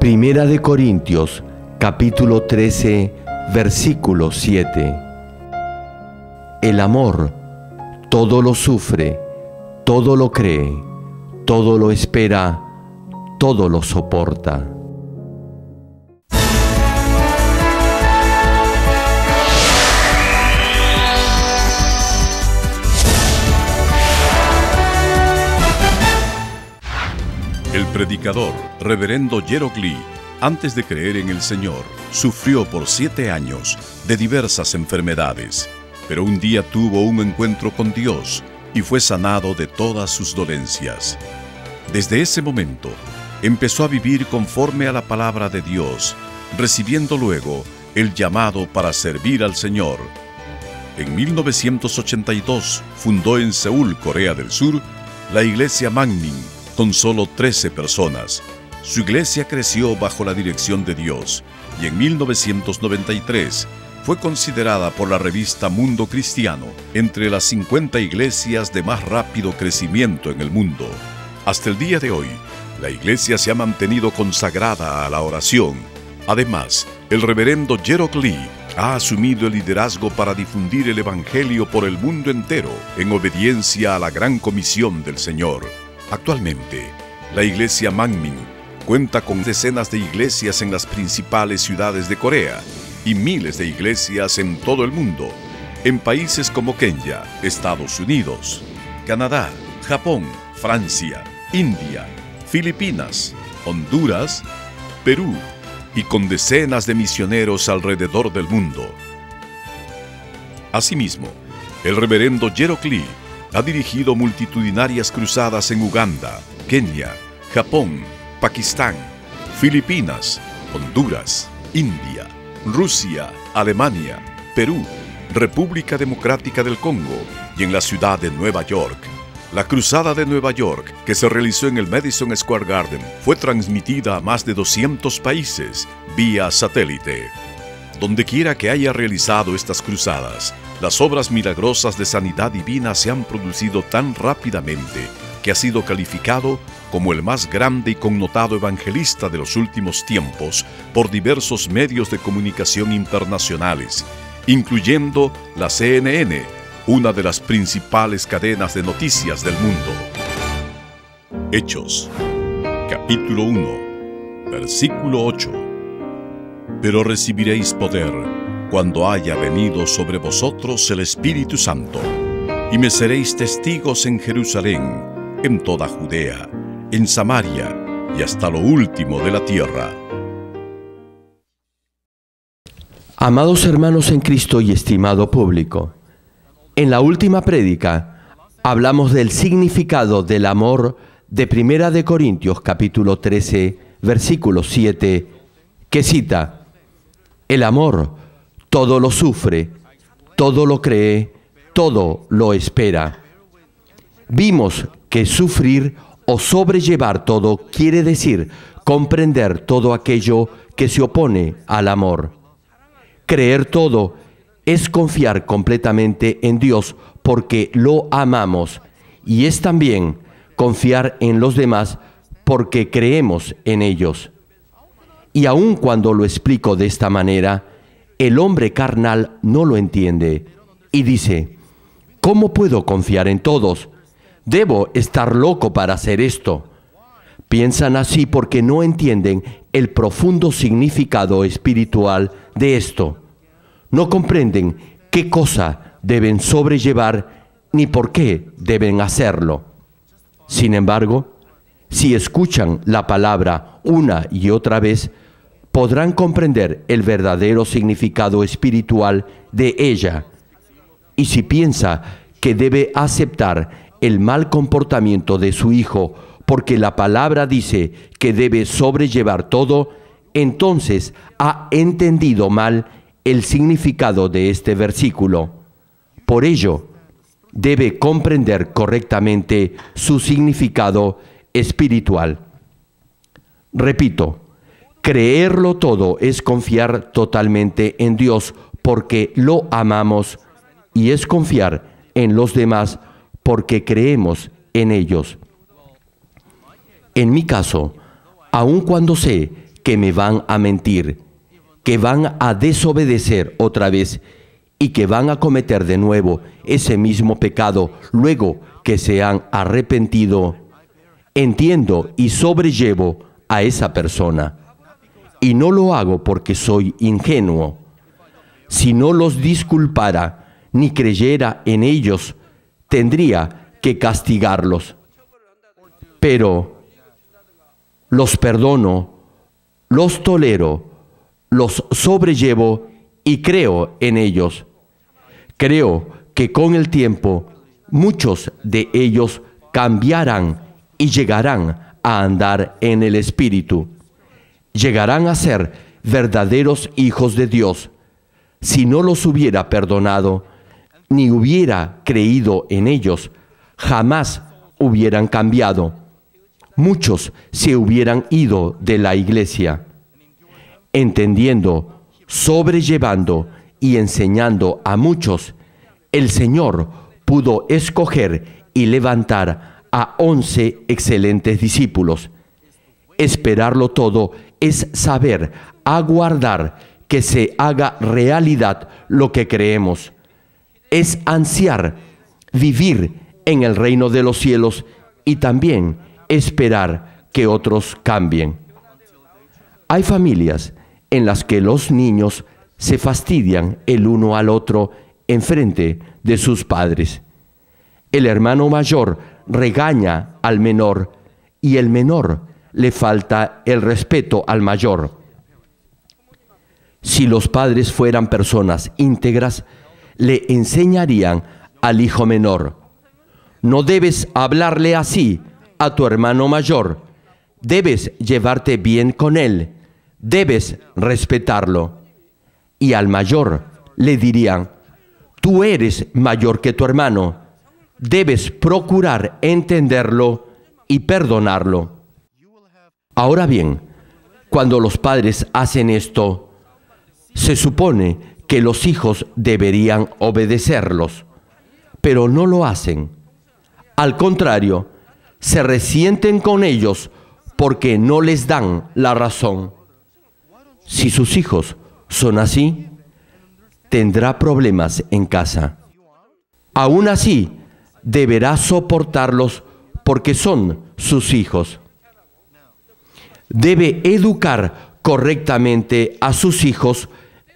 Primera de Corintios, capítulo 13, versículo 7. El amor todo lo sufre, todo lo cree, todo lo espera, todo lo soporta. El predicador, reverendo Gerald Lee, antes de creer en el Señor, sufrió por 7 años de diversas enfermedades, pero un día tuvo un encuentro con Dios y fue sanado de todas sus dolencias. Desde ese momento, empezó a vivir conforme a la palabra de Dios, recibiendo luego el llamado para servir al Señor. En 1982 fundó en Seúl, Corea del Sur, la iglesia Manmin, con solo 13 personas. Su iglesia creció bajo la dirección de Dios y en 1993 fue considerada por la revista Mundo Cristiano entre las 50 iglesias de más rápido crecimiento en el mundo. Hasta el día de hoy, la iglesia se ha mantenido consagrada a la oración. Además, el reverendo Gerald Lee ha asumido el liderazgo para difundir el Evangelio por el mundo entero en obediencia a la gran comisión del Señor. Actualmente, la iglesia Manmin cuenta con decenas de iglesias en las principales ciudades de Corea y miles de iglesias en todo el mundo, en países como Kenia, Estados Unidos, Canadá, Japón, Francia, India, Filipinas, Honduras, Perú y con decenas de misioneros alrededor del mundo. Asimismo, el reverendo Gerald Lee ha dirigido multitudinarias cruzadas en Uganda, Kenia, Japón, Pakistán, Filipinas, Honduras, India, Rusia, Alemania, Perú, República Democrática del Congo y en la ciudad de Nueva York. La cruzada de Nueva York, que se realizó en el Madison Square Garden, fue transmitida a más de 200 países vía satélite. Dondequiera que haya realizado estas cruzadas, las obras milagrosas de sanidad divina se han producido tan rápidamente que ha sido calificado como el más grande y connotado evangelista de los últimos tiempos por diversos medios de comunicación internacionales, incluyendo la CNN, una de las principales cadenas de noticias del mundo. Hechos, capítulo 1, versículo 8. Pero recibiréis poder cuando haya venido sobre vosotros el Espíritu Santo, y me seréis testigos en Jerusalén, en toda Judea, en Samaria y hasta lo último de la tierra. Amados hermanos en Cristo y estimado público, en la última prédica hablamos del significado del amor de Primera de Corintios capítulo 13, versículo 7, que cita: el amor todo lo sufre, todo lo cree, todo lo espera. Vimos que sufrir o sobrellevar todo quiere decir comprender todo aquello que se opone al amor. Creer todo es confiar completamente en Dios porque lo amamos, y es también confiar en los demás porque creemos en ellos. Y aun cuando lo explico de esta manera, el hombre carnal no lo entiende y dice: ¿cómo puedo confiar en todos? Debo estar loco para hacer esto. Piensan así porque no entienden el profundo significado espiritual de esto. No comprenden qué cosa deben sobrellevar ni por qué deben hacerlo. Sin embargo, si escuchan la palabra una y otra vez, podrán comprender el verdadero significado espiritual de ella. Y si piensa que debe aceptar el mal comportamiento de su hijo porque la palabra dice que debe sobrellevar todo, entonces ha entendido mal el significado de este versículo. Por ello, debe comprender correctamente su significado espiritual. Repito, creerlo todo es confiar totalmente en Dios porque lo amamos, y es confiar en los demás porque creemos en ellos. En mi caso, aun cuando sé que me van a mentir, que van a desobedecer otra vez y que van a cometer de nuevo ese mismo pecado luego que se han arrepentido, entiendo y sobrellevo a esa persona. Y no lo hago porque soy ingenuo. Si no los disculpara ni creyera en ellos, tendría que castigarlos. Pero los perdono, los tolero, los sobrellevo y creo en ellos. Creo que con el tiempo muchos de ellos cambiarán y llegarán a andar en el Espíritu. Llegarán a ser verdaderos hijos de Dios. Si no los hubiera perdonado, ni hubiera creído en ellos, jamás hubieran cambiado. Muchos se hubieran ido de la iglesia. Entendiendo, sobrellevando y enseñando a muchos, el Señor pudo escoger y levantar a 11 excelentes discípulos. Esperarlo todo es saber aguardar que se haga realidad lo que creemos. Es ansiar vivir en el reino de los cielos y también esperar que otros cambien. Hay familias en las que los niños se fastidian el uno al otro en frente de sus padres. El hermano mayor regaña al menor y el menor le falta el respeto al mayor. Si los padres fueran personas íntegras, le enseñarían al hijo menor: no debes hablarle así a tu hermano mayor, debes llevarte bien con él, debes respetarlo. Y al mayor le dirían: tú eres mayor que tu hermano, debes procurar entenderlo y perdonarlo. Ahora bien, cuando los padres hacen esto, se supone que los hijos deberían obedecerlos, pero no lo hacen. Al contrario, se resienten con ellos porque no les dan la razón. Si sus hijos son así, tendrá problemas en casa. Aún así, deberá soportarlos porque son sus hijos. Debe educar correctamente a sus hijos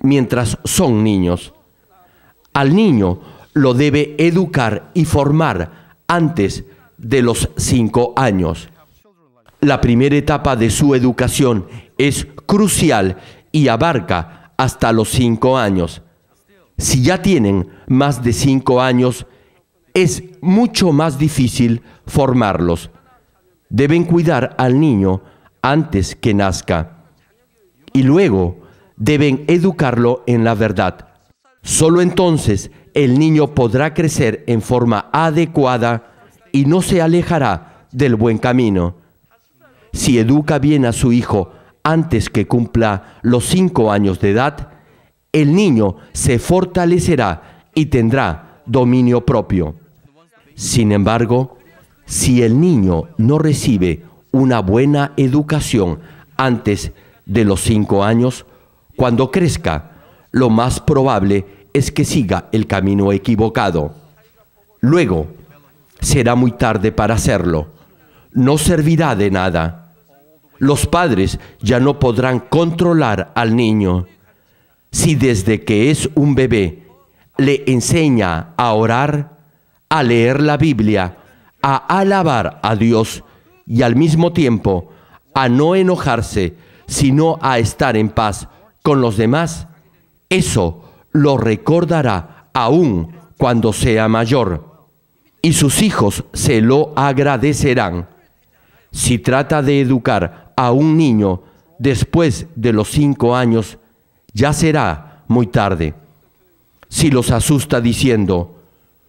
mientras son niños. Al niño lo debe educar y formar antes de los 5 años. La primera etapa de su educación es crucial y abarca hasta los 5 años. Si ya tienen más de 5 años, es mucho más difícil formarlos. Deben cuidar al niño antes que nazca y luego deben educarlo en la verdad. Solo entonces el niño podrá crecer en forma adecuada y no se alejará del buen camino. Si educa bien a su hijo antes que cumpla los 5 años de edad, el niño se fortalecerá y tendrá dominio propio. Sin embargo, si el niño no recibe una buena educación antes de los 5 años, cuando crezca, lo más probable es que siga el camino equivocado. Luego, será muy tarde para hacerlo. No servirá de nada. Los padres ya no podrán controlar al niño. Si desde que es un bebé le enseña a orar, a leer la Biblia, a alabar a Dios y al mismo tiempo a no enojarse, sino a estar en paz con los demás, eso lo recordará aún cuando sea mayor, y sus hijos se lo agradecerán. Si trata de educar a un niño después de los 5 años, ya será muy tarde. Si los asusta diciendo: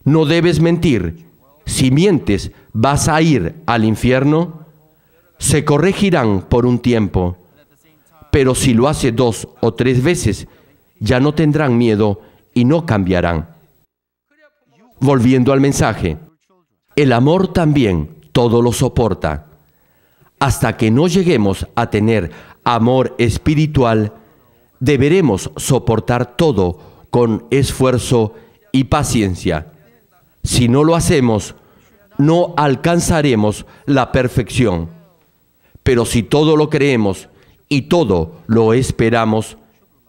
no debes mentir, si mientes vas a ir al infierno, se corregirán por un tiempo. Pero si lo hace 2 o 3 veces, ya no tendrán miedo y no cambiarán. Volviendo al mensaje, el amor también todo lo soporta. Hasta que no lleguemos a tener amor espiritual, deberemos soportar todo con esfuerzo y paciencia. Si no lo hacemos, no alcanzaremos la perfección. Pero si todo lo creemos y todo lo esperamos,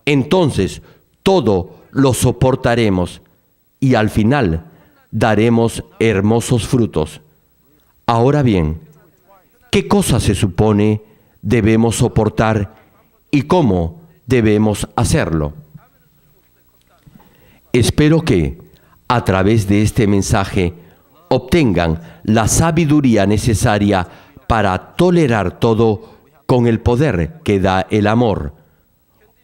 entonces todo lo soportaremos y al final daremos hermosos frutos. Ahora bien, ¿qué cosas se supone debemos soportar y cómo debemos hacerlo? Espero que, a través de este mensaje, obtengan la sabiduría necesaria para tolerar todo con el poder que da el amor.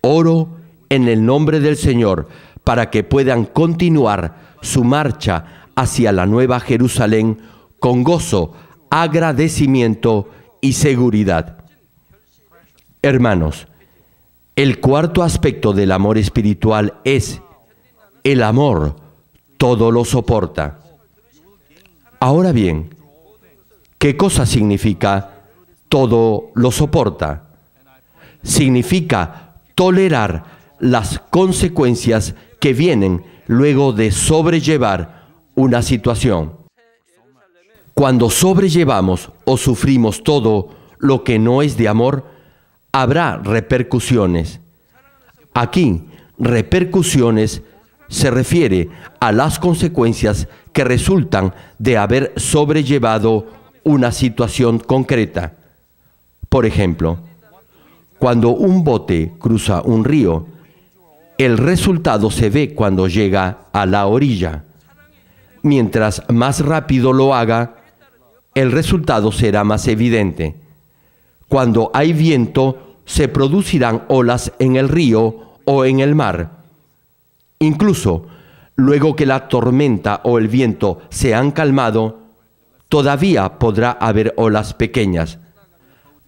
Oro en el nombre del Señor para que puedan continuar su marcha hacia la Nueva Jerusalén con gozo, agradecimiento y seguridad. Hermanos, el cuarto aspecto del amor espiritual es: el amor todo lo soporta. Ahora bien, ¿qué cosa significa todo lo soporta? Significa tolerar las consecuencias que vienen luego de sobrellevar una situación. Cuando sobrellevamos o sufrimos todo lo que no es de amor, habrá repercusiones. Aquí, repercusiones se refiere a las consecuencias que resultan de haber sobrellevado una situación concreta. Por ejemplo, cuando un bote cruza un río, el resultado se ve cuando llega a la orilla. Mientras más rápido lo haga, el resultado será más evidente. Cuando hay viento, se producirán olas en el río o en el mar. Incluso, luego que la tormenta o el viento se han calmado, todavía podrá haber olas pequeñas.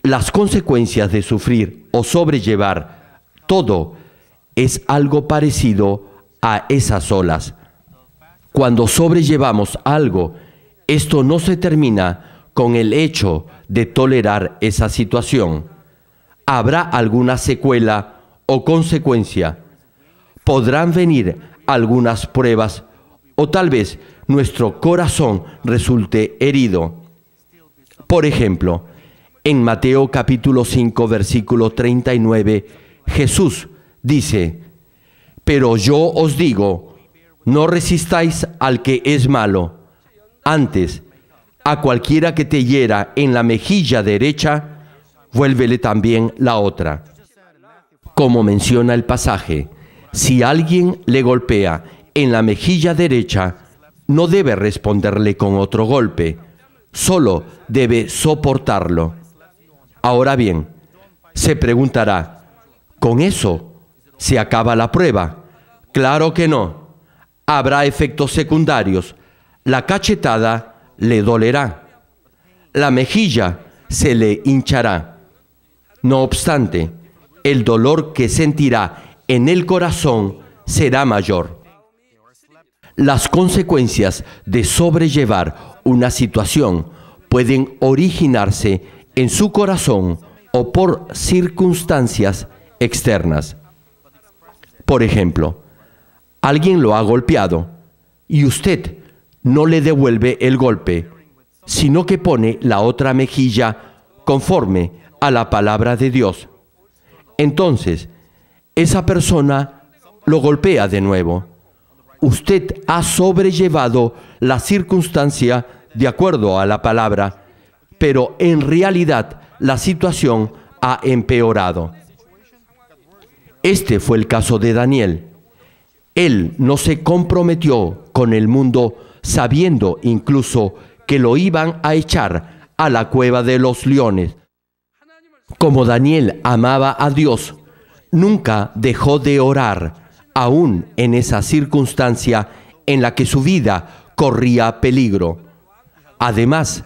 Las consecuencias de sufrir o sobrellevar todo es algo parecido a esas olas. Cuando sobrellevamos algo, esto no se termina con el hecho de tolerar esa situación. Habrá alguna secuela o consecuencia. Podrán venir algunas pruebas o tal vez nuestro corazón resulte herido. Por ejemplo, en Mateo capítulo 5, versículo 39, Jesús dice: «Pero yo os digo, no resistáis al que es malo. Antes, a cualquiera que te hiera en la mejilla derecha, vuélvele también la otra». Como menciona el pasaje, si alguien le golpea en la mejilla derecha, no debe responderle con otro golpe, solo debe soportarlo. Ahora bien, se preguntará, ¿con eso se acaba la prueba? Claro que no. Habrá efectos secundarios. La cachetada le dolerá. La mejilla se le hinchará. No obstante, el dolor que sentirá en el corazón será mayor. Las consecuencias de sobrellevar una situación pueden originarse en su corazón o por circunstancias externas. Por ejemplo, alguien lo ha golpeado y usted no le devuelve el golpe, sino que pone la otra mejilla conforme a la palabra de Dios. Entonces, esa persona lo golpea de nuevo. Usted ha sobrellevado la circunstancia de acuerdo a la palabra, pero en realidad la situación ha empeorado. Este fue el caso de Daniel. Él no se comprometió con el mundo sabiendo incluso que lo iban a echar a la cueva de los leones. Como Daniel amaba a Dios, nunca dejó de orar, aún en esa circunstancia en la que su vida corría peligro. Además,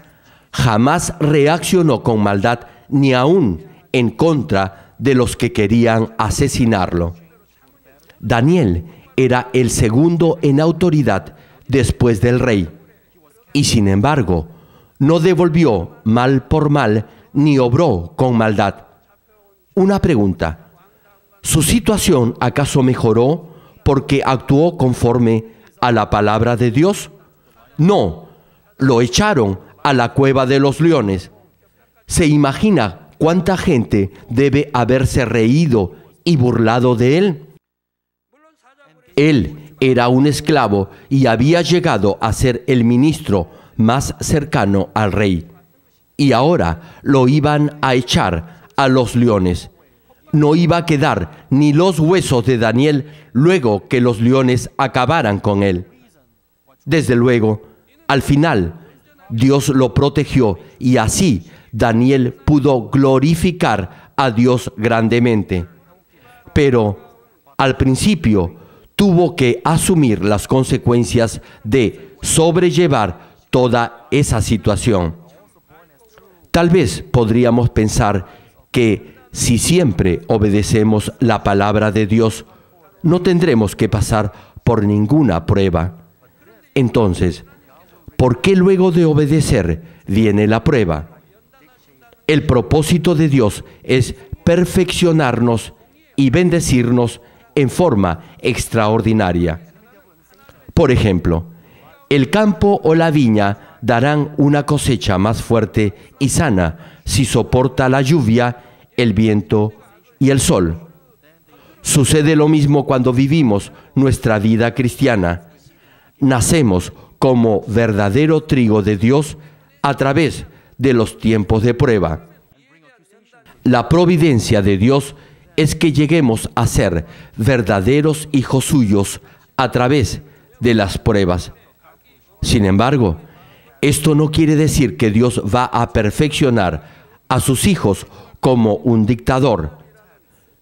jamás reaccionó con maldad ni aún en contra de los que querían asesinarlo. Daniel era el segundo en autoridad después del rey, y sin embargo, no devolvió mal por mal ni obró con maldad. Una pregunta: ¿su situación acaso mejoró porque actuó conforme a la palabra de Dios? No, lo echaron a la cueva de los leones. ¿Se imagina cuánta gente debe haberse reído y burlado de él? Él era un esclavo y había llegado a ser el ministro más cercano al rey. Y ahora lo iban a echar a los leones. No iba a quedar ni los huesos de Daniel luego que los leones acabaran con él. Desde luego, al final, Dios lo protegió y así Daniel pudo glorificar a Dios grandemente. Pero al principio tuvo que asumir las consecuencias de sobrellevar toda esa situación. Tal vez podríamos pensar que si siempre obedecemos la palabra de Dios, no tendremos que pasar por ninguna prueba. Entonces, ¿por qué luego de obedecer viene la prueba? El propósito de Dios es perfeccionarnos y bendecirnos en forma extraordinaria. Por ejemplo, el campo o la viña darán una cosecha más fuerte y sana si soporta la lluvia, el viento y el sol. Sucede lo mismo cuando vivimos nuestra vida cristiana. Nacemos como verdadero trigo de Dios a través de los tiempos de prueba. La providencia de Dios es que lleguemos a ser verdaderos hijos suyos a través de las pruebas. Sin embargo, esto no quiere decir que Dios va a perfeccionar a sus hijos como un dictador.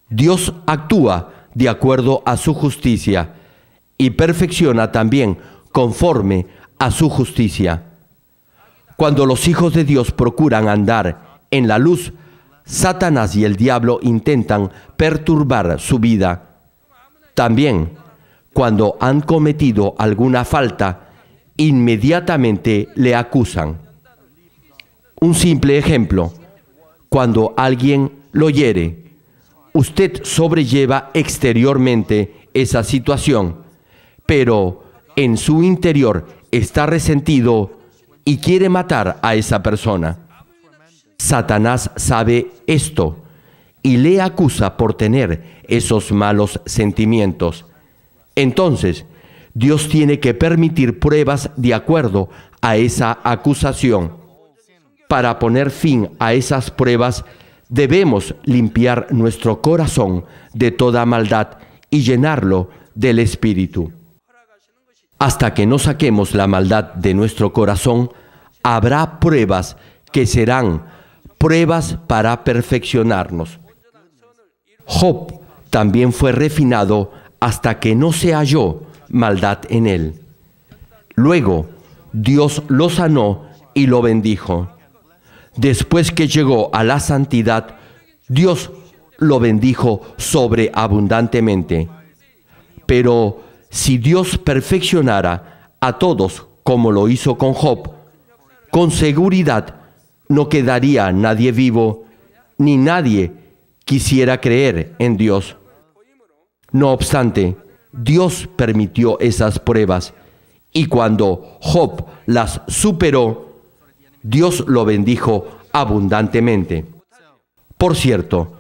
Dios actúa de acuerdo a su justicia y perfecciona también conforme a su justicia. Cuando los hijos de Dios procuran andar en la luz, Satanás y el diablo intentan perturbar su vida. También, cuando han cometido alguna falta, inmediatamente le acusan. Un simple ejemplo: cuando alguien lo hiere, usted sobrelleva exteriormente esa situación, pero en su interior está resentido y quiere matar a esa persona. Satanás sabe esto y le acusa por tener esos malos sentimientos. Entonces, Dios tiene que permitir pruebas de acuerdo a esa acusación. Para poner fin a esas pruebas, debemos limpiar nuestro corazón de toda maldad y llenarlo del Espíritu. Hasta que no saquemos la maldad de nuestro corazón, habrá pruebas que serán pruebas para perfeccionarnos. Job también fue refinado hasta que no se halló maldad en él. Luego, Dios lo sanó y lo bendijo. Después que llegó a la santidad, Dios lo bendijo sobreabundantemente. Pero si Dios perfeccionara a todos como lo hizo con Job, con seguridad no quedaría nadie vivo, ni nadie quisiera creer en Dios. No obstante, Dios permitió esas pruebas, y cuando Job las superó, Dios lo bendijo abundantemente. Por cierto,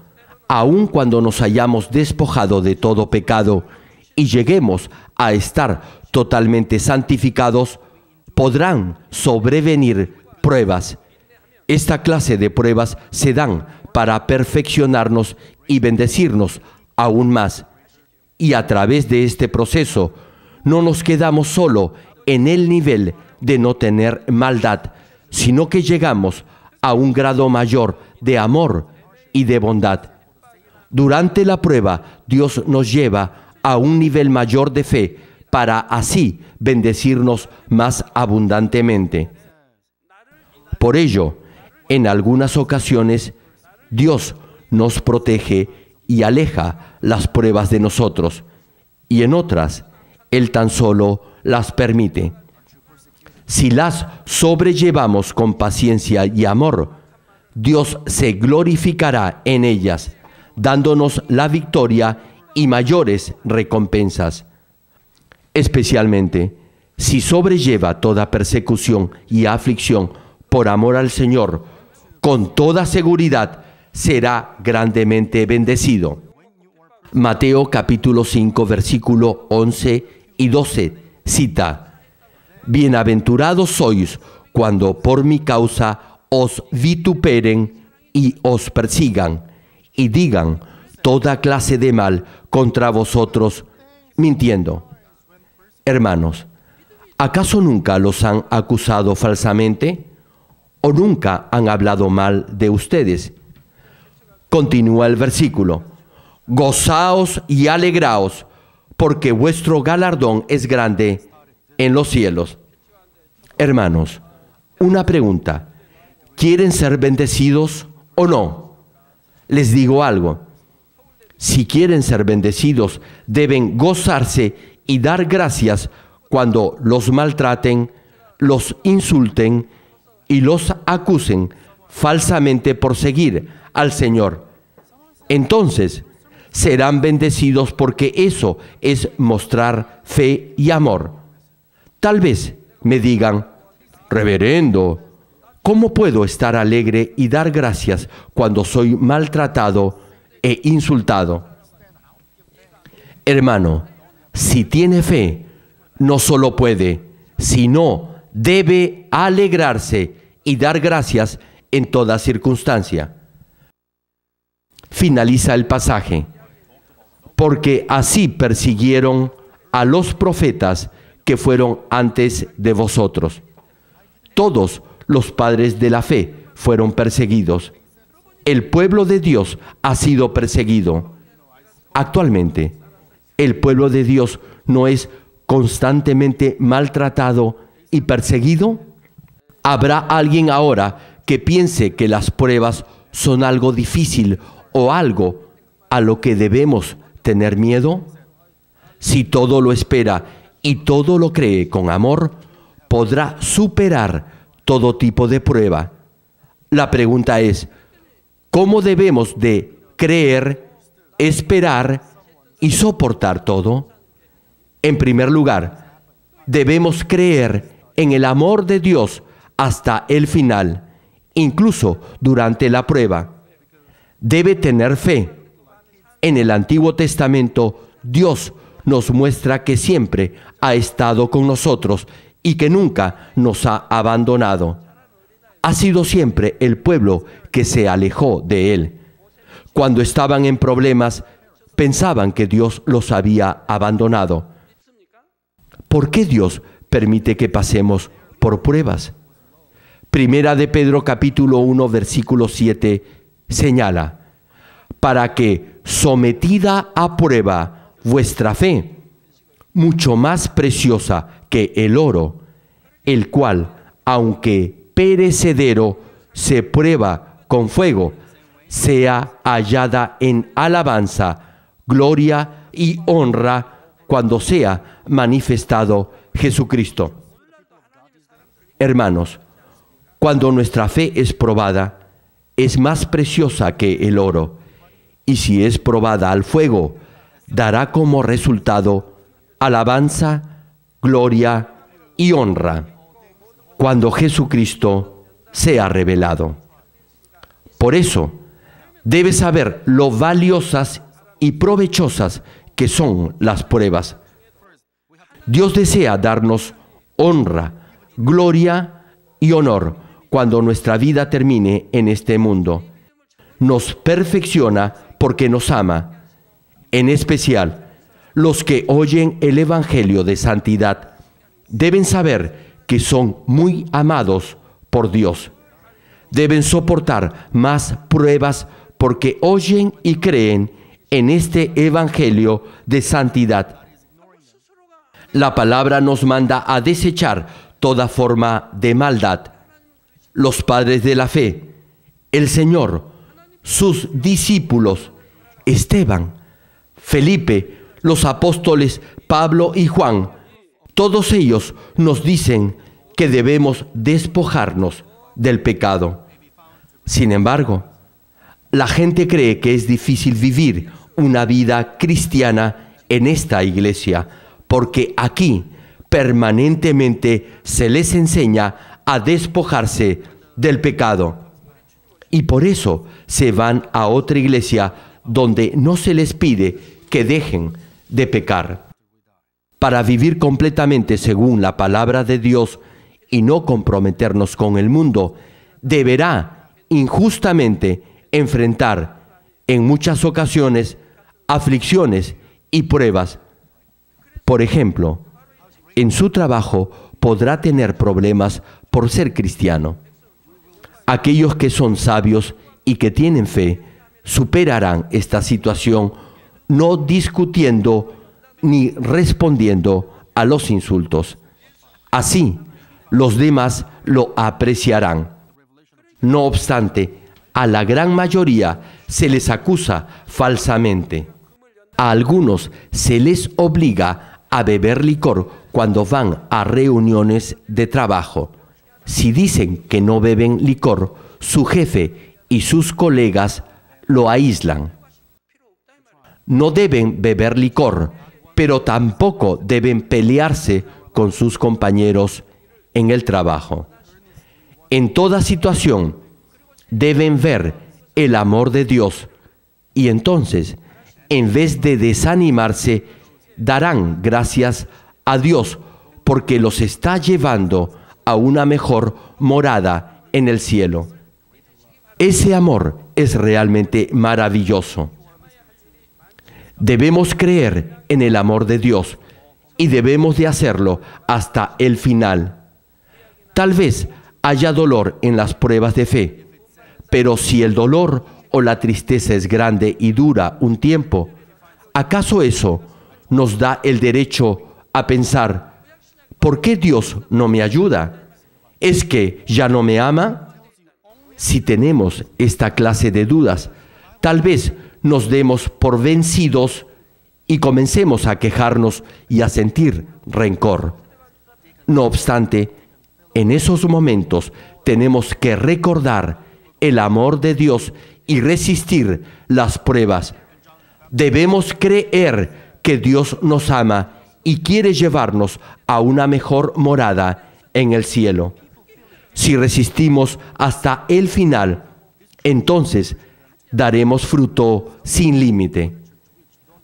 aun cuando nos hayamos despojado de todo pecado y lleguemos a estar totalmente santificados, podrán sobrevenir pruebas. Esta clase de pruebas se dan para perfeccionarnos y bendecirnos aún más. Y a través de este proceso, no nos quedamos solo en el nivel de no tener maldad, sino que llegamos a un grado mayor de amor y de bondad. Durante la prueba, Dios nos lleva a un nivel mayor de fe para así bendecirnos más abundantemente. Por ello, en algunas ocasiones, Dios nos protege y aleja las pruebas de nosotros, y en otras, Él tan solo las permite. Si las sobrellevamos con paciencia y amor, Dios se glorificará en ellas, dándonos la victoria y mayores recompensas. Especialmente, si sobrelleva toda persecución y aflicción por amor al Señor, con toda seguridad será grandemente bendecido. Mateo capítulo 5, versículo 11 y 12 cita: Bienaventurados sois cuando por mi causa os vituperen y os persigan, y digan toda clase de mal contra vosotros, mintiendo. Hermanos, ¿acaso nunca los han acusado falsamente? ¿O nunca han hablado mal de ustedes? Continúa el versículo: Gozaos y alegraos, porque vuestro galardón es grande en los cielos. Hermanos, una pregunta: ¿quieren ser bendecidos o no? Les digo algo: si quieren ser bendecidos, deben gozarse y dar gracias cuando los maltraten, los insulten y los acusen falsamente por seguir al Señor. Entonces, serán bendecidos porque eso es mostrar fe y amor. Tal vez me digan: reverendo, ¿cómo puedo estar alegre y dar gracias cuando soy maltratado e insultado? Hermano, si tiene fe, no solo puede, sino debe alegrarse y dar gracias en toda circunstancia. Finaliza el pasaje: porque así persiguieron a los profetas que fueron antes de vosotros. Todos los padres de la fe fueron perseguidos. El pueblo de Dios ha sido perseguido. Actualmente, el pueblo de Dios no es constantemente maltratado y perseguido. ¿Habrá alguien ahora que piense que las pruebas son algo difícil o algo a lo que debemos tener miedo? Si todo lo espera y todo lo cree con amor, podrá superar todo tipo de prueba. La pregunta es: ¿cómo debemos de creer, esperar y soportar todo? En primer lugar, debemos creer en el amor de Dios hasta el final, incluso durante la prueba. Debe tener fe. En el Antiguo Testamento, Dios nos muestra que siempre ha estado con nosotros y que nunca nos ha abandonado. Ha sido siempre el pueblo que se alejó de Él. Cuando estaban en problemas, pensaban que Dios los había abandonado. ¿Por qué Dios permite que pasemos por pruebas? Primera de Pedro capítulo 1 versículo 7 señala: para que, sometida a prueba vuestra fe, mucho más preciosa que el oro, el cual, aunque perecedero, se prueba con fuego, sea hallada en alabanza, gloria y honra cuando sea manifestado Jesucristo. Hermanos, cuando nuestra fe es probada, es más preciosa que el oro, y si es probada al fuego, dará como resultado alabanza, gloria y honra cuando Jesucristo sea revelado. Por eso, debes saber lo valiosas y provechosas que son las pruebas. Dios desea darnos honra, gloria y honor cuando nuestra vida termine en este mundo. Nos perfecciona porque nos ama. En especial, los que oyen el Evangelio de santidad deben saber que son muy amados por Dios. Deben soportar más pruebas porque oyen y creen en este Evangelio de santidad. La palabra nos manda a desechar toda forma de maldad. Los padres de la fe, el Señor, sus discípulos, Esteban, Felipe, los apóstoles Pablo y Juan, todos ellos nos dicen que debemos despojarnos del pecado. Sin embargo, la gente cree que es difícil vivir una vida cristiana en esta iglesia, porque aquí permanentemente se les enseña a despojarse del pecado. Y por eso se van a otra iglesia donde no se les pide que dejen de pecar. Para vivir completamente según la palabra de Dios y no comprometernos con el mundo, deberá injustamente enfrentar en muchas ocasiones aflicciones y pruebas. Por ejemplo, en su trabajo podrá tener problemas por ser cristiano. Aquellos que son sabios y que tienen fe superarán esta situación no discutiendo ni respondiendo a los insultos. Así, los demás lo apreciarán. No obstante, a la gran mayoría se les acusa falsamente. A algunos se les obliga a beber licor cuando van a reuniones de trabajo. Si dicen que no beben licor, su jefe y sus colegas lo aíslan. No deben beber licor, pero tampoco deben pelearse con sus compañeros en el trabajo. En toda situación deben ver el amor de Dios y entonces, en vez de desanimarse, darán gracias a Dios porque los está llevando a una mejor morada en el cielo. Ese amor es realmente maravilloso. Debemos creer en el amor de Dios y debemos de hacerlo hasta el final. Tal vez haya dolor en las pruebas de fe, pero si el dolor o la tristeza es grande y dura un tiempo, ¿acaso eso nos da el derecho a pensar, ¿por qué Dios no me ayuda? ¿Es que ya no me ama? Si tenemos esta clase de dudas, tal vez nos demos por vencidos y comencemos a quejarnos y a sentir rencor. No obstante, en esos momentos tenemos que recordar el amor de Dios y resistir las pruebas. Debemos creer que Dios nos ama y quiere llevarnos a una mejor morada en el cielo. Si resistimos hasta el final, entonces daremos fruto sin límite.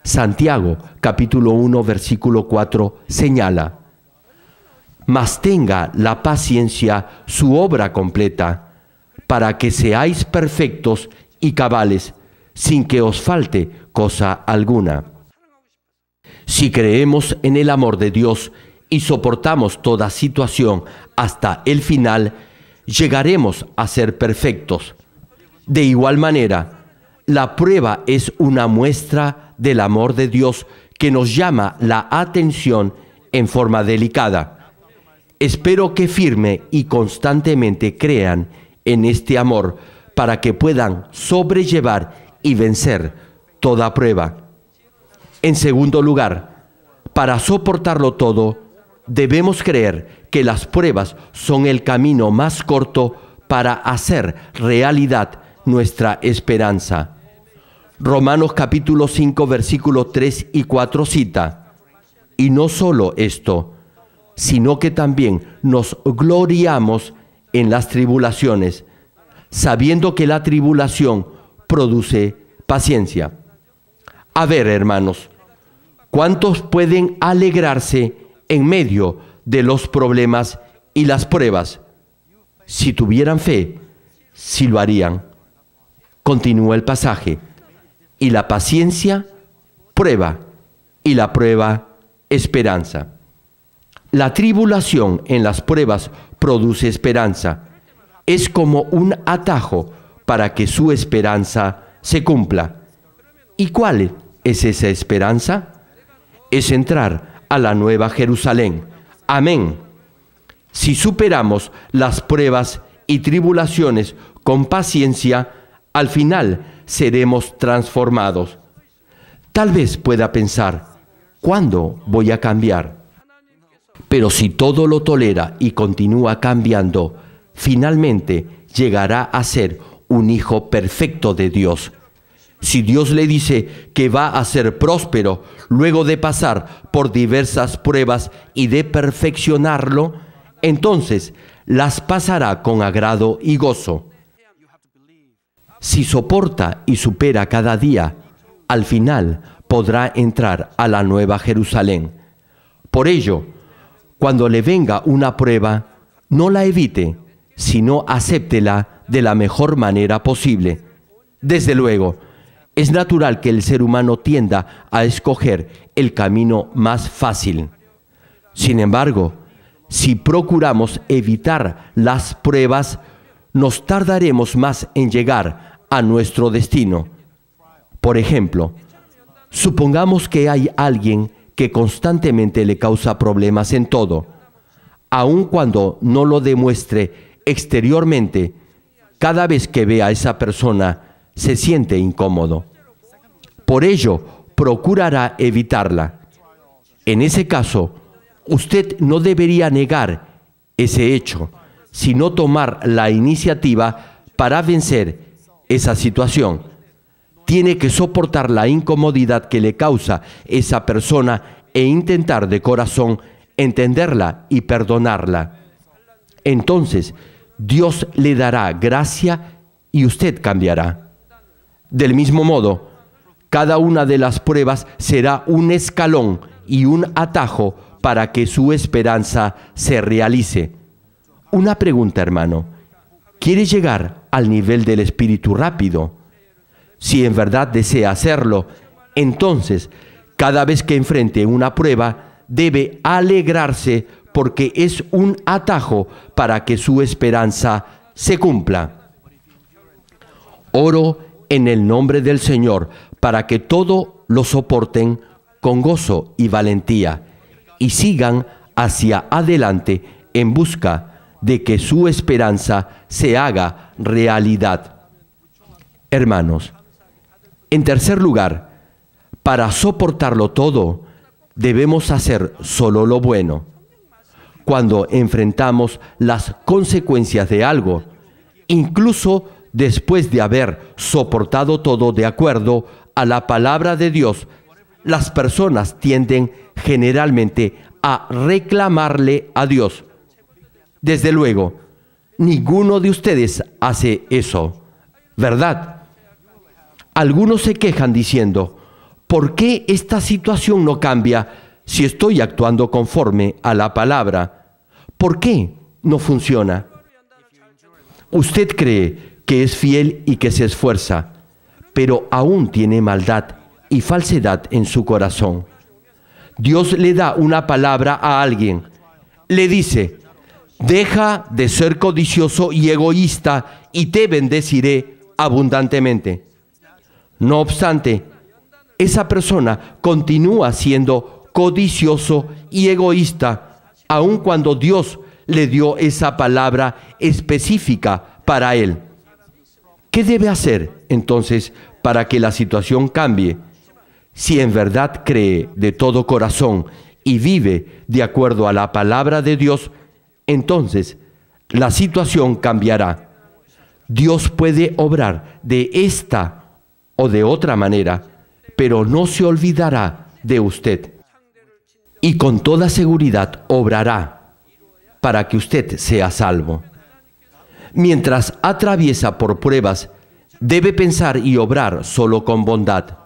Santiago, capítulo 1, versículo 4, señala: mas tenga la paciencia su obra completa, para que seáis perfectos y cabales, sin que os falte cosa alguna. Si creemos en el amor de Dios y soportamos toda situación hasta el final, llegaremos a ser perfectos. De igual manera, la prueba es una muestra del amor de Dios que nos llama la atención en forma delicada. Espero que firme y constantemente crean en este amor para que puedan sobrellevar y vencer toda prueba. En segundo lugar, para soportarlo todo, debemos creer que las pruebas son el camino más corto para hacer realidad nuestra esperanza. Romanos capítulo 5, versículos 3 y 4 cita: y no solo esto, sino que también nos gloriamos en las tribulaciones, sabiendo que la tribulación produce paciencia. A ver, hermanos, ¿cuántos pueden alegrarse en medio de los problemas y las pruebas? Si tuvieran fe, sí lo harían. Continúa el pasaje: y la paciencia, prueba, y la prueba, esperanza. La tribulación en las pruebas produce esperanza. Es como un atajo para que su esperanza se cumpla. ¿Y cuál es esa esperanza? Es entrar a la Nueva Jerusalén. Amén. Si superamos las pruebas y tribulaciones con paciencia, al final seremos transformados. Tal vez pueda pensar, ¿cuándo voy a cambiar? Pero si todo lo tolera y continúa cambiando, finalmente llegará a ser un hijo perfecto de Dios. Si Dios le dice que va a ser próspero luego de pasar por diversas pruebas y de perfeccionarlo, entonces las pasará con agrado y gozo. Si soporta y supera cada día, al final podrá entrar a la Nueva Jerusalén. Por ello, cuando le venga una prueba, no la evite, sino acéptela de la mejor manera posible. Desde luego, es natural que el ser humano tienda a escoger el camino más fácil. Sin embargo, si procuramos evitar las pruebas, nos tardaremos más en llegar a nuestro destino. Por ejemplo, supongamos que hay alguien que constantemente le causa problemas en todo. Aun cuando no lo demuestre exteriormente, cada vez que ve a esa persona se siente incómodo. Por ello, procurará evitarla. En ese caso, usted no debería negar ese hecho, sino tomar la iniciativa para vencer esa situación. Tiene que soportar la incomodidad que le causa esa persona e intentar de corazón entenderla y perdonarla. Entonces, Dios le dará gracia y usted cambiará. Del mismo modo, cada una de las pruebas será un escalón y un atajo para que su esperanza se realice. Una pregunta, hermano. ¿Quiere llegar al nivel del espíritu rápido? Si en verdad desea hacerlo, entonces, cada vez que enfrente una prueba, debe alegrarse porque es un atajo para que su esperanza se cumpla. Oro en el nombre del Señor para que todo lo soporten con gozo y valentía y sigan hacia adelante en busca de que su esperanza se haga realidad. Hermanos, en tercer lugar, para soportarlo todo, debemos hacer solo lo bueno. Cuando enfrentamos las consecuencias de algo, incluso después de haber soportado todo de acuerdo a la palabra de Dios, las personas tienden generalmente a reclamarle a Dios. Desde luego, ninguno de ustedes hace eso, ¿verdad? Algunos se quejan diciendo, ¿por qué esta situación no cambia si estoy actuando conforme a la palabra? ¿Por qué no funciona? Usted cree que es fiel y que se esfuerza, pero aún tiene maldad y falsedad en su corazón. Dios le da una palabra a alguien, le dice, deja de ser codicioso y egoísta y te bendeciré abundantemente. No obstante, esa persona continúa siendo codicioso y egoísta, aun cuando Dios le dio esa palabra específica para él. ¿Qué debe hacer entonces para que la situación cambie? Si en verdad cree de todo corazón y vive de acuerdo a la palabra de Dios, entonces la situación cambiará. Dios puede obrar de esta o de otra manera, pero no se olvidará de usted. Y con toda seguridad obrará para que usted sea salvo. Mientras atraviesa por pruebas, debe pensar y obrar solo con bondad.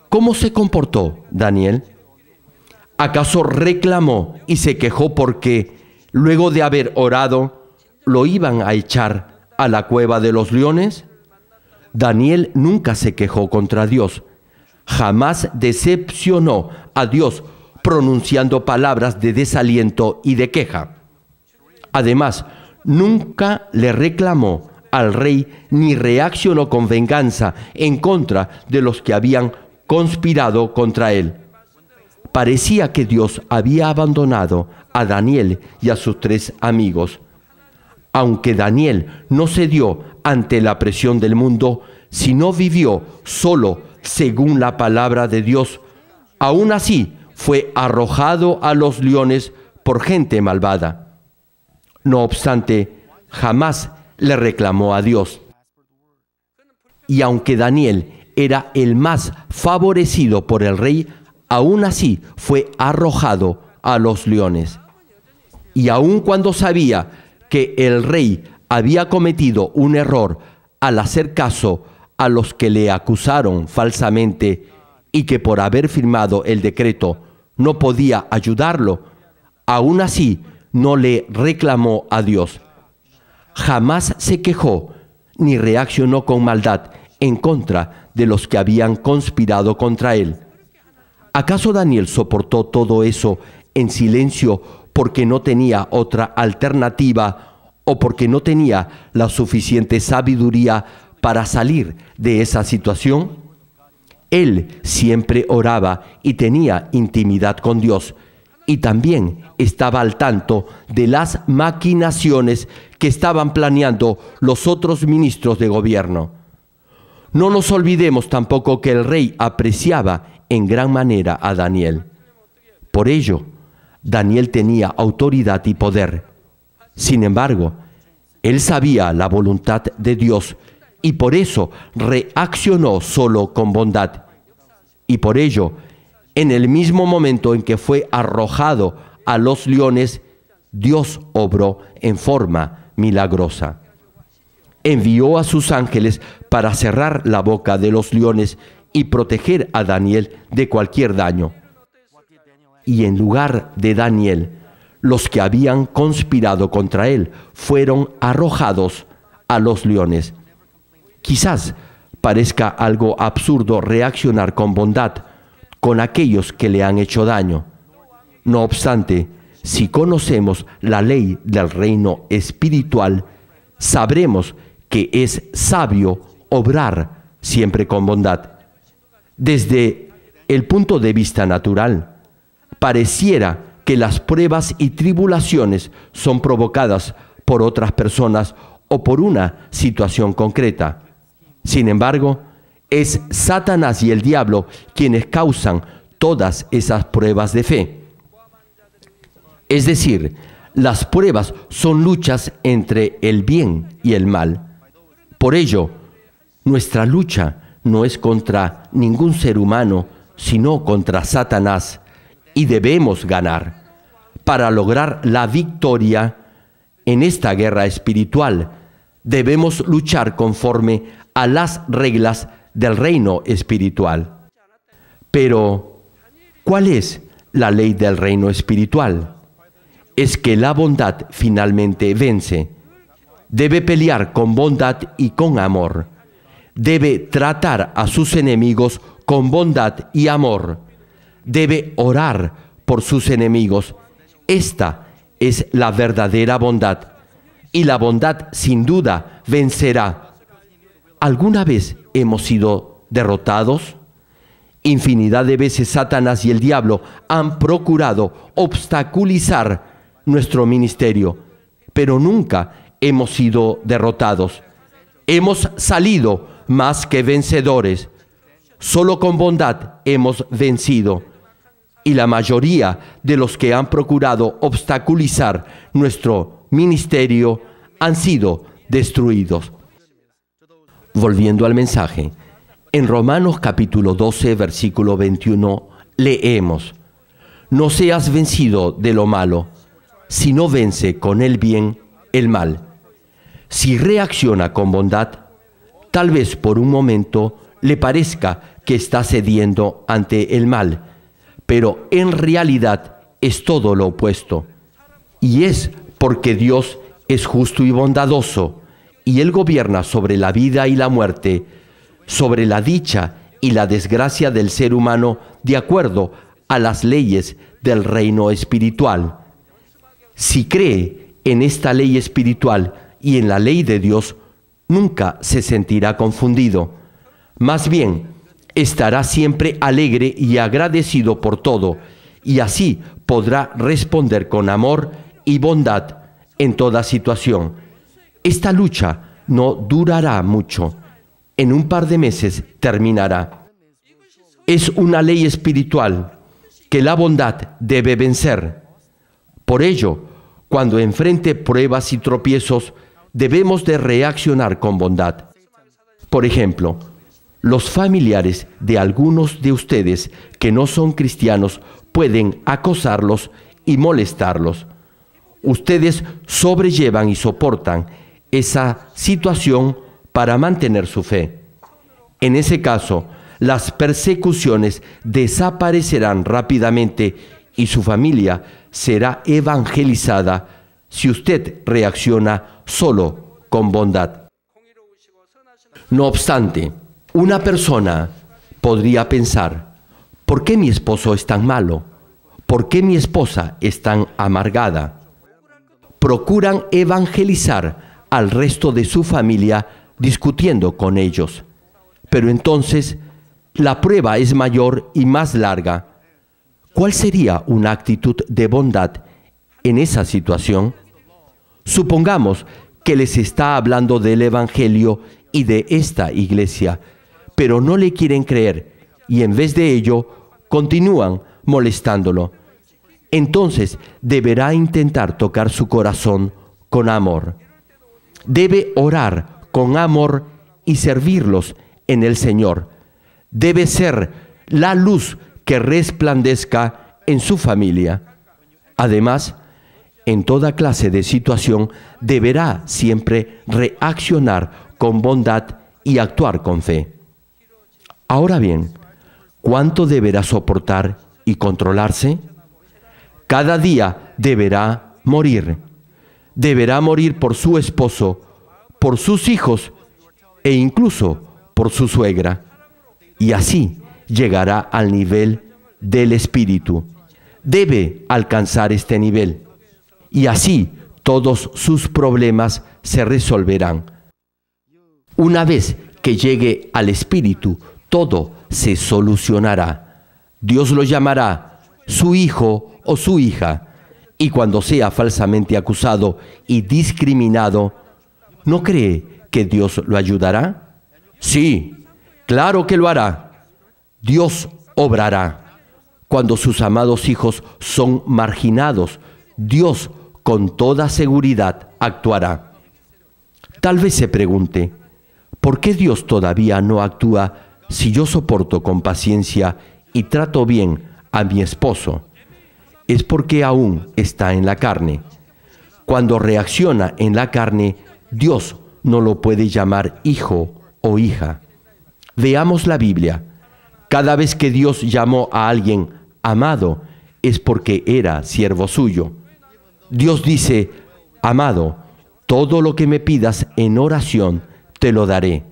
¿Cómo se comportó Daniel? ¿Acaso reclamó y se quejó porque, luego de haber orado, lo iban a echar a la cueva de los leones? Daniel nunca se quejó contra Dios. Jamás decepcionó a Dios pronunciando palabras de desaliento y de queja. Además, nunca le reclamó al rey ni reaccionó con venganza en contra de los que habían conspirado contra él. Parecía que Dios había abandonado a Daniel y a sus 3 amigos. Aunque Daniel no cedió ante la presión del mundo, sino vivió solo según la palabra de Dios, aún así fue arrojado a los leones por gente malvada. No obstante, jamás le reclamó a Dios. Y aunque Daniel era el más favorecido por el rey, aún así fue arrojado a los leones. Y aun cuando sabía que el rey había cometido un error al hacer caso a los que le acusaron falsamente y que por haber firmado el decreto no podía ayudarlo, aún así no le reclamó a Dios. Jamás se quejó ni reaccionó con maldad en contra de los que habían conspirado contra él. ¿Acaso Daniel soportó todo eso en silencio porque no tenía otra alternativa o porque no tenía la suficiente sabiduría para salir de esa situación? Él siempre oraba y tenía intimidad con Dios, y también estaba al tanto de las maquinaciones que estaban planeando los otros ministros de gobierno. No nos olvidemos tampoco que el rey apreciaba en gran manera a Daniel. Por ello, Daniel tenía autoridad y poder. Sin embargo, él sabía la voluntad de Dios y por eso reaccionó solo con bondad. Y por ello, en el mismo momento en que fue arrojado a los leones, Dios obró en forma milagrosa. Envió a sus ángeles para cerrar la boca de los leones y proteger a Daniel de cualquier daño. Y en lugar de Daniel, los que habían conspirado contra él fueron arrojados a los leones. Quizás parezca algo absurdo reaccionar con bondad con aquellos que le han hecho daño. No obstante, si conocemos la ley del reino espiritual, sabremos que es sabio obrar siempre con bondad. Desde el punto de vista natural, pareciera que las pruebas y tribulaciones son provocadas por otras personas o por una situación concreta. Sin embargo, es Satanás y el diablo quienes causan todas esas pruebas de fe. Es decir, las pruebas son luchas entre el bien y el mal. Por ello, nuestra lucha no es contra ningún ser humano, sino contra Satanás, y debemos ganar. Para lograr la victoria en esta guerra espiritual, debemos luchar conforme a las reglas del reino espiritual. Pero, ¿cuál es la ley del reino espiritual? Es que la bondad finalmente vence. Debe pelear con bondad y con amor. Debe tratar a sus enemigos con bondad y amor. Debe orar por sus enemigos. Esta es la verdadera bondad. Y la bondad sin duda vencerá. ¿Alguna vez hemos sido derrotados? Infinidad de veces Satanás y el diablo han procurado obstaculizar nuestro ministerio, pero nunca hemos sido derrotados. Hemos salido más que vencedores. Solo con bondad hemos vencido. Y la mayoría de los que han procurado obstaculizar nuestro ministerio han sido destruidos. Volviendo al mensaje, en Romanos capítulo 12, versículo 21, leemos: No seas vencido de lo malo, sino vence con el bien el mal. Si reacciona con bondad, tal vez por un momento le parezca que está cediendo ante el mal, pero en realidad es todo lo opuesto. Y es porque Dios es justo y bondadoso, y Él gobierna sobre la vida y la muerte, sobre la dicha y la desgracia del ser humano de acuerdo a las leyes del reino espiritual. Si cree en esta ley espiritual y en la ley de Dios, nunca se sentirá confundido. Más bien, estará siempre alegre y agradecido por todo, y así podrá responder con amor y bondad en toda situación. Esta lucha no durará mucho. En un par de meses terminará. Es una ley espiritual que la bondad debe vencer. Por ello, cuando enfrente pruebas y tropiezos, debemos de reaccionar con bondad. Por ejemplo, los familiares de algunos de ustedes que no son cristianos pueden acosarlos y molestarlos. Ustedes sobrellevan y soportan esa situación para mantener su fe. En ese caso, las persecuciones desaparecerán rápidamente y su familia será evangelizada si usted reacciona solo con bondad. No obstante, una persona podría pensar, ¿por qué mi esposo es tan malo? ¿Por qué mi esposa es tan amargada? Procuran evangelizar al resto de su familia discutiendo con ellos. Pero entonces, la prueba es mayor y más larga. ¿Cuál sería una actitud de bondad en esa situación? Supongamos que les está hablando del Evangelio y de esta iglesia, pero no le quieren creer y en vez de ello continúan molestándolo. Entonces deberá intentar tocar su corazón con amor. Debe orar con amor y servirlos en el Señor. Debe ser la luz que resplandezca en su familia. Además, en toda clase de situación deberá siempre reaccionar con bondad y actuar con fe. Ahora bien, ¿cuánto deberá soportar y controlarse? Cada día deberá morir. Deberá morir por su esposo, por sus hijos e incluso por su suegra. Y así llegará al nivel del Espíritu. Debe alcanzar este nivel. Y así todos sus problemas se resolverán. Una vez que llegue al Espíritu, todo se solucionará. Dios lo llamará su hijo o su hija. Y cuando sea falsamente acusado y discriminado, ¿no cree que Dios lo ayudará? Sí, claro que lo hará. Dios obrará. Cuando sus amados hijos son marginados, Dios con toda seguridad actuará. Tal vez se pregunte, ¿por qué Dios todavía no actúa si yo soporto con paciencia y trato bien a mi esposo? Es porque aún está en la carne. Cuando reacciona en la carne, Dios no lo puede llamar hijo o hija. Veamos la Biblia. Cada vez que Dios llamó a alguien amado, es porque era siervo suyo. Dios dice, amado, todo lo que me pidas en oración, te lo daré.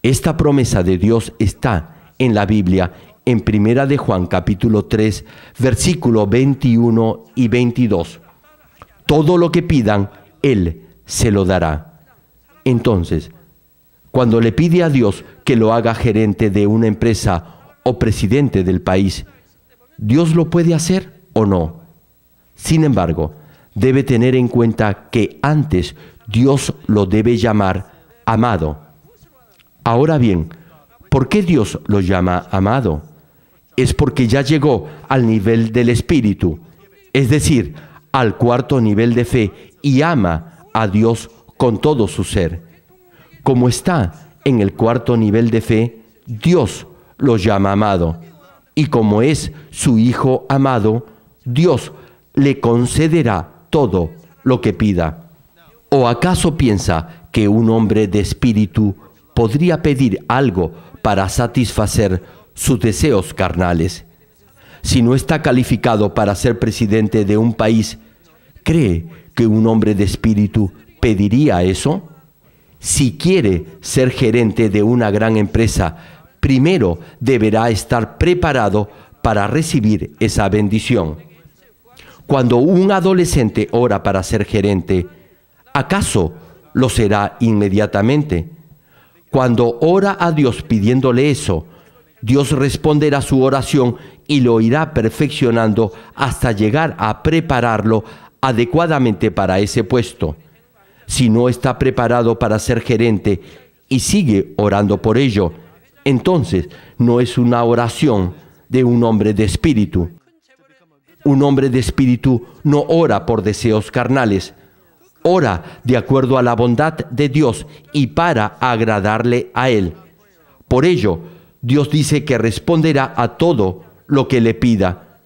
Esta promesa de Dios está en la Biblia, en 1 de Juan capítulo 3, versículo 21 y 22. Todo lo que pidan, Él se lo dará. Entonces, cuando le pide a Dios que lo haga gerente de una empresa o presidente del país, ¿Dios lo puede hacer o no? Sin embargo, debe tener en cuenta que antes Dios lo debe llamar amado. Ahora bien, ¿por qué Dios lo llama amado? Es porque ya llegó al nivel del Espíritu, es decir, al cuarto nivel de fe, y ama a Dios con todo su ser. Como está en el cuarto nivel de fe, Dios lo llama amado. Y como es su Hijo amado, Dios le concederá todo lo que pida. ¿O acaso piensa que un hombre de espíritu podría pedir algo para satisfacer sus deseos carnales? Si no está calificado para ser presidente de un país, ¿cree que un hombre de espíritu pediría eso? Si quiere ser gerente de una gran empresa, primero deberá estar preparado para recibir esa bendición. Cuando un adolescente ora para ser gerente, ¿acaso lo será inmediatamente? Cuando ora a Dios pidiéndole eso, Dios responderá su oración y lo irá perfeccionando hasta llegar a prepararlo adecuadamente para ese puesto. Si no está preparado para ser gerente y sigue orando por ello, entonces no es una oración de un hombre de espíritu. Un hombre de espíritu no ora por deseos carnales, ora de acuerdo a la bondad de Dios y para agradarle a Él. Por ello, Dios dice que responderá a todo lo que le pida.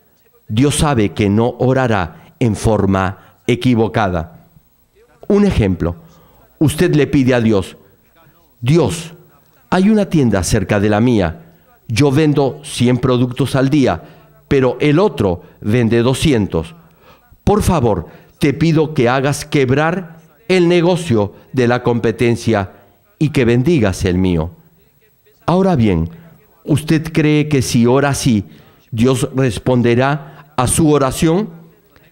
Dios sabe que no orará en forma equivocada. Un ejemplo, usted le pide a Dios: Dios, hay una tienda cerca de la mía. Yo vendo 100 productos al día, pero el otro vende 200. Por favor, te pido que hagas quebrar el negocio de la competencia y que bendigas el mío. Ahora bien, ¿usted cree que si ora así, Dios responderá a su oración?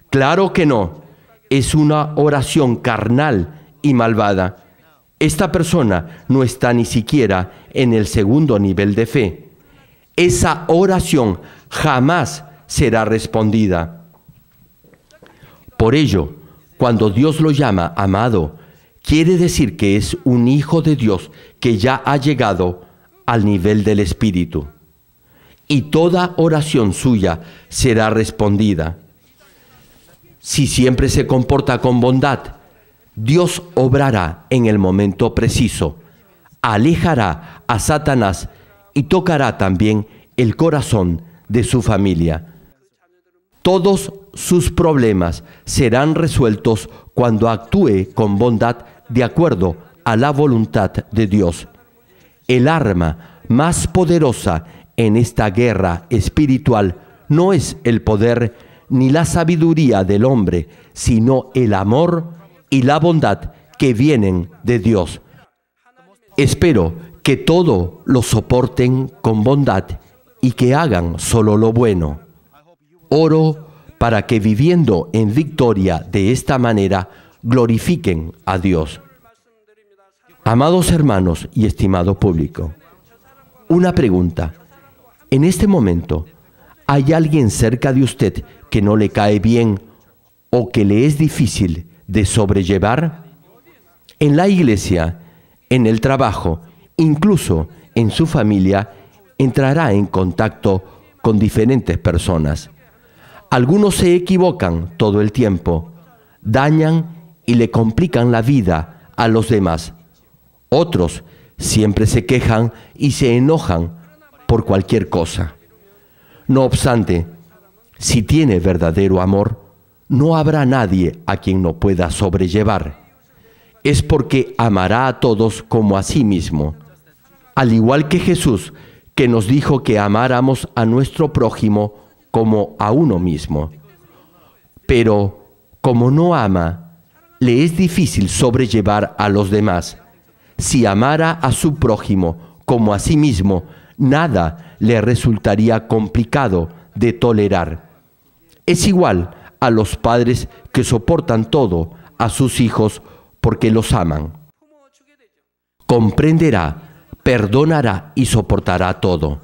Claro que no. Es una oración carnal y malvada. Esta persona no está ni siquiera en el segundo nivel de fe. Esa oración jamás será respondida. Por ello, cuando Dios lo llama amado, quiere decir que es un hijo de Dios que ya ha llegado al nivel del Espíritu. Y toda oración suya será respondida. Si siempre se comporta con bondad, Dios obrará en el momento preciso, alejará a Satanás y tocará también el corazón de su familia. Todos sus problemas serán resueltos cuando actúe con bondad de acuerdo a la voluntad de Dios. El arma más poderosa en esta guerra espiritual no es el poder ni la sabiduría del hombre, sino el amor y la bondad que vienen de Dios. Espero que todo lo soporten con bondad y que hagan solo lo bueno. Oro para que viviendo en victoria de esta manera glorifiquen a Dios. Amados hermanos y estimado público, una pregunta. En este momento, ¿hay alguien cerca de usted que no le cae bien o que le es difícil de sobrellevar? En la iglesia, en el trabajo, incluso en su familia, entrará en contacto con diferentes personas. Algunos se equivocan todo el tiempo, dañan y le complican la vida a los demás. Otros siempre se quejan y se enojan por cualquier cosa. No obstante, si tiene verdadero amor, no habrá nadie a quien no pueda sobrellevar. Es porque amará a todos como a sí mismo. Al igual que Jesús, que nos dijo que amáramos a nuestro prójimo como a uno mismo. Pero, como no ama, le es difícil sobrellevar a los demás. Si amara a su prójimo como a sí mismo, nada le resultaría complicado de tolerar. Es igual a los padres que soportan todo a sus hijos porque los aman. Comprenderá, perdonará y soportará todo.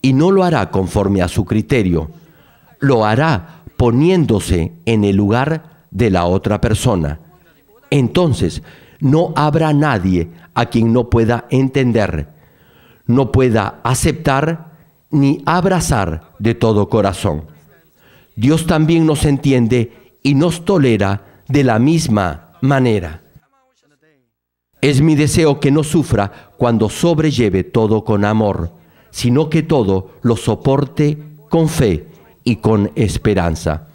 Y no lo hará conforme a su criterio. Lo hará poniéndose en el lugar de la otra persona. Entonces, no habrá nadie a quien no pueda entender, no pueda aceptar ni abrazar de todo corazón. Dios también nos entiende y nos tolera de la misma manera. Es mi deseo que no sufra cuando sobrelleve todo con amor, sino que todo lo soporte con fe y con esperanza.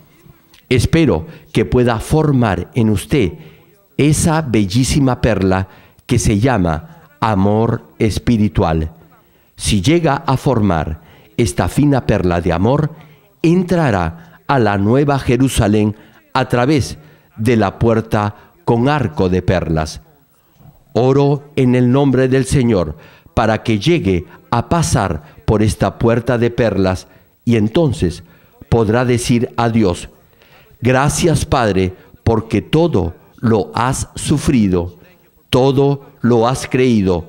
Espero que pueda formar en usted esa bellísima perla que se llama amor espiritual. Si llega a formar esta fina perla de amor, entrará a la nueva Jerusalén a través de la puerta con arco de perlas. Oro en el nombre del Señor para que llegue a pasar por esta puerta de perlas y entonces podrá decir a Dios: gracias, Padre, porque todo lo has sufrido, todo lo has creído,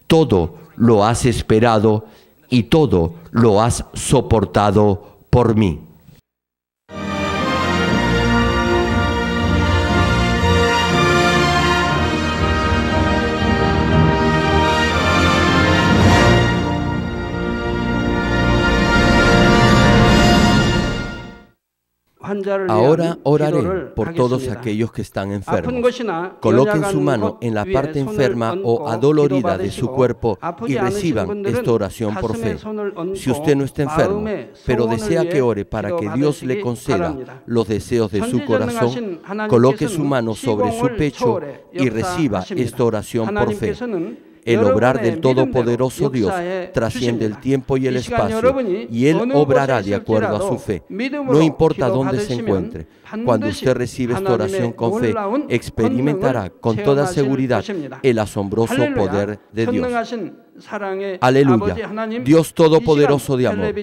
todo lo has esperado y todo lo has soportado por mí. Ahora oraré por todos aquellos que están enfermos. Coloquen su mano en la parte enferma o adolorida de su cuerpo y reciban esta oración por fe. Si usted no está enfermo, pero desea que ore para que Dios le conceda los deseos de su corazón, coloque su mano sobre su pecho y reciba esta oración por fe. El obrar del Todopoderoso Dios trasciende el tiempo y el espacio, y Él obrará de acuerdo a su fe. No importa dónde se encuentre, cuando usted recibe esta oración con fe, experimentará con toda seguridad el asombroso poder de Dios. Aleluya. Dios Todopoderoso de amor,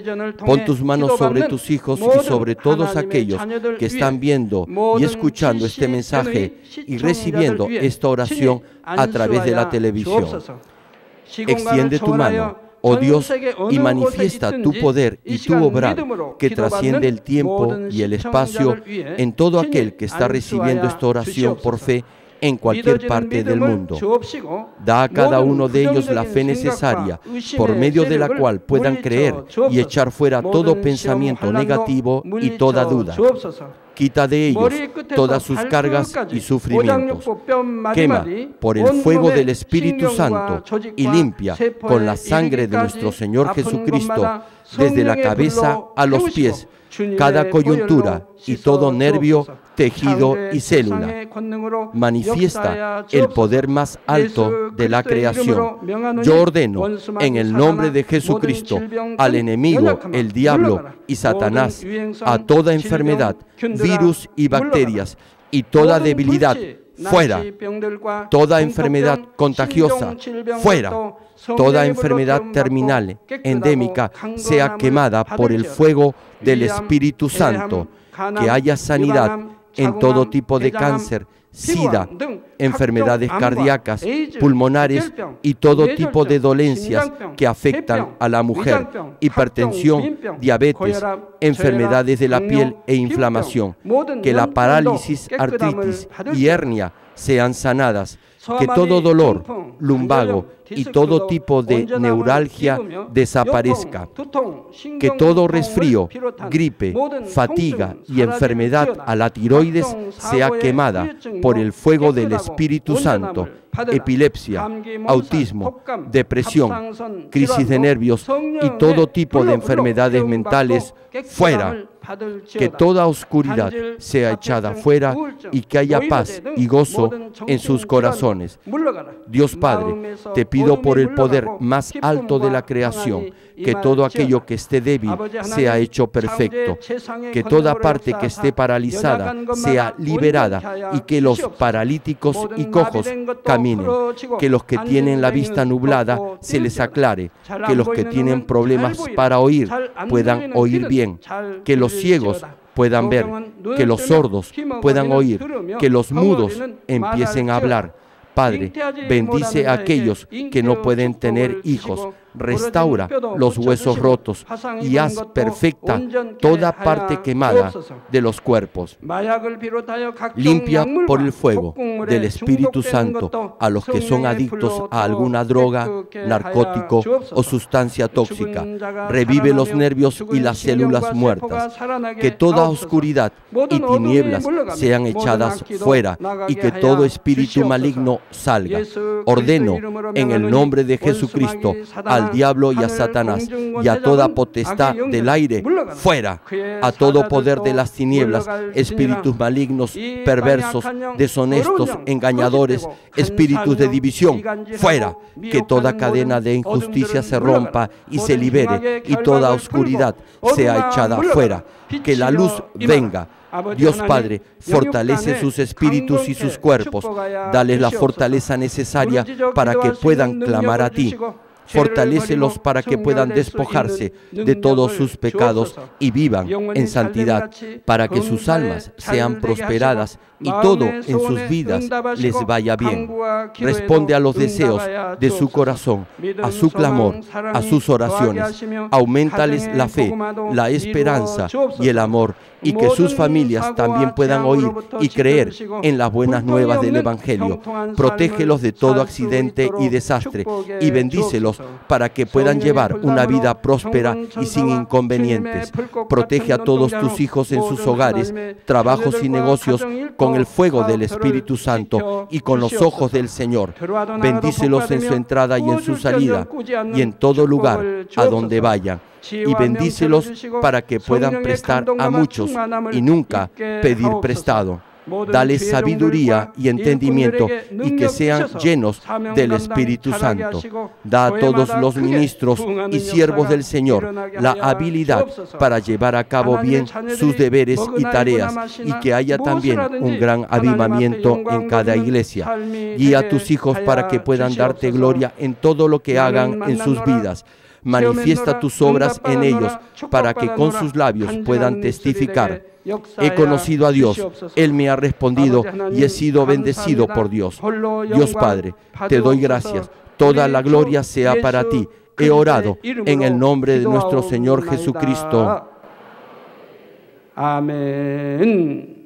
pon tus manos sobre tus hijos y sobre todos aquellos que están viendo y escuchando este mensaje y recibiendo esta oración a través de la televisión. Extiende tu mano, oh Dios, y manifiesta tu poder y tu obrar que trasciende el tiempo y el espacio en todo aquel que está recibiendo esta oración por fe en cualquier parte del mundo. Da a cada uno de ellos la fe necesaria, por medio de la cual puedan creer y echar fuera todo pensamiento negativo y toda duda. Quita de ellos todas sus cargas y sufrimientos. Quema por el fuego del Espíritu Santo y limpia con la sangre de nuestro Señor Jesucristo desde la cabeza a los pies cada coyuntura y todo nervio, tejido y célula. Manifiesta el poder más alto de la creación. Yo ordeno en el nombre de Jesucristo al enemigo, el diablo y Satanás, a toda enfermedad, virus y bacterias y toda debilidad, fuera. Toda enfermedad contagiosa, fuera. Toda enfermedad terminal, endémica, sea quemada por el fuego del Espíritu Santo. Que haya sanidad en todo tipo de cáncer, SIDA, enfermedades cardíacas, pulmonares y todo tipo de dolencias que afectan a la mujer, hipertensión, diabetes, enfermedades de la piel e inflamación. Que la parálisis, artritis y hernia sean sanadas. Que todo dolor, lumbago y todo tipo de neuralgia desaparezca. Que todo resfrío, gripe, fatiga y enfermedad a la tiroides sea quemada por el fuego del Espíritu Santo. Epilepsia, autismo, depresión, crisis de nervios y todo tipo de enfermedades mentales, fuera. Que toda oscuridad sea echada fuera y que haya paz y gozo en sus corazones. Dios Padre, te pido por el poder más alto de la creación, que todo aquello que esté débil sea hecho perfecto, que toda parte que esté paralizada sea liberada y que los paralíticos y cojos caminen, que los que tienen la vista nublada se les aclare, que los que tienen problemas para oír puedan oír bien, que los ciegos puedan ver, que los sordos puedan oír, que los mudos empiecen a hablar. Padre, bendice a aquellos que no pueden tener hijos, restaura los huesos rotos y haz perfecta toda parte quemada de los cuerpos. Limpia por el fuego del Espíritu Santo a los que son adictos a alguna droga, narcótico o sustancia tóxica. Revive los nervios y las células muertas. Que toda oscuridad y tinieblas sean echadas fuera y que todo espíritu maligno salga. Ordeno en el nombre de Jesucristo al diablo y a Satanás y a toda potestad del aire, fuera. A todo poder de las tinieblas, espíritus malignos, perversos, deshonestos, engañadores, espíritus de división, fuera. Que toda cadena de injusticia se rompa y se libere y toda oscuridad sea echada fuera. Que la luz venga. Dios Padre, fortalece sus espíritus y sus cuerpos. Dales la fortaleza necesaria para que puedan clamar a ti. Fortalécelos para que puedan despojarse de todos sus pecados y vivan en santidad, para que sus almas sean prosperadas y todo en sus vidas les vaya bien. Responde a los deseos de su corazón, a su clamor, a sus oraciones. Auméntales la fe, la esperanza y el amor, y que sus familias también puedan oír y creer en las buenas nuevas del Evangelio. Protégelos de todo accidente y desastre y bendícelos para que puedan llevar una vida próspera y sin inconvenientes. Protege a todos tus hijos en sus hogares, trabajos y negocios con el fuego del Espíritu Santo y con los ojos del Señor. Bendícelos en su entrada y en su salida y en todo lugar a donde vayan. Y bendícelos para que puedan prestar a muchos y nunca pedir prestado. Dale sabiduría y entendimiento y que sean llenos del Espíritu Santo. Da a todos los ministros y siervos del Señor la habilidad para llevar a cabo bien sus deberes y tareas y que haya también un gran avivamiento en cada iglesia. Guía a tus hijos para que puedan darte gloria en todo lo que hagan en sus vidas. Manifiesta tus obras en ellos para que con sus labios puedan testificar. He conocido a Dios, Él me ha respondido y he sido bendecido por Dios. Dios Padre, te doy gracias. Toda la gloria sea para ti. He orado en el nombre de nuestro Señor Jesucristo. Amén.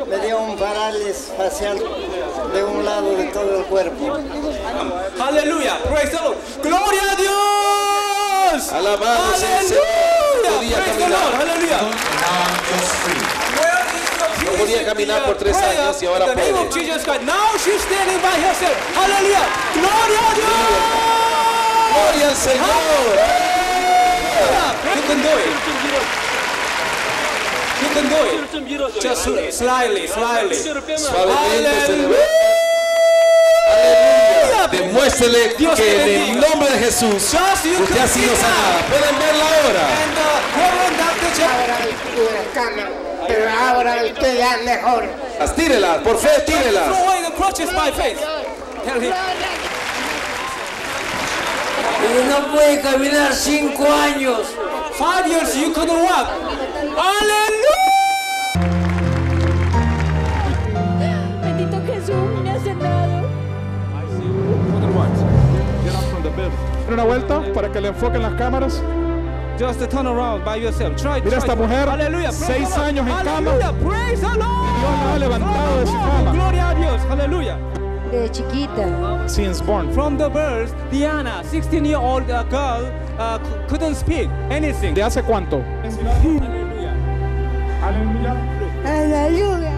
Me dio un parálisis facial de un lado de todo el cuerpo. Aleluya, praise the Lord. Gloria a Dios. Alabado sea el Señor. Podía caminar. Aleluya. No podía caminar por 3 años y ahora puede. Now she's standing by herself. Aleluya. Gloria a Dios. Gloria al Señor. You can do it. You can do it. Just slightly. Suavemente se le ve. Aleluya. Demuéstrele que en el nombre de Jesús usted ha sido sanada. Pueden verla ahora. Ahora estuve en la cama, pero ahora estoy ya mejor. Tírela, por fe, tírela. Throw away the crutches by faith. Tell him. No puede caminar 5 años. 5 years you couldn't walk. Aleluya. Bendito Jesús, me ha sanado. En una vuelta para que le enfoquen las cámaras. Just to turn around by yourself. Try. Mira esta mujer, Aleluya. 6 años en cama. Aleluya. Praise the Lord. Dios la ha levantado de su cama. Gloria a Dios. Aleluya. De chiquita. Since born. From the birth, Diana, 16-year-old girl, couldn't speak anything. ¿De hace cuánto? Aleluya. Aleluya. Aleluya.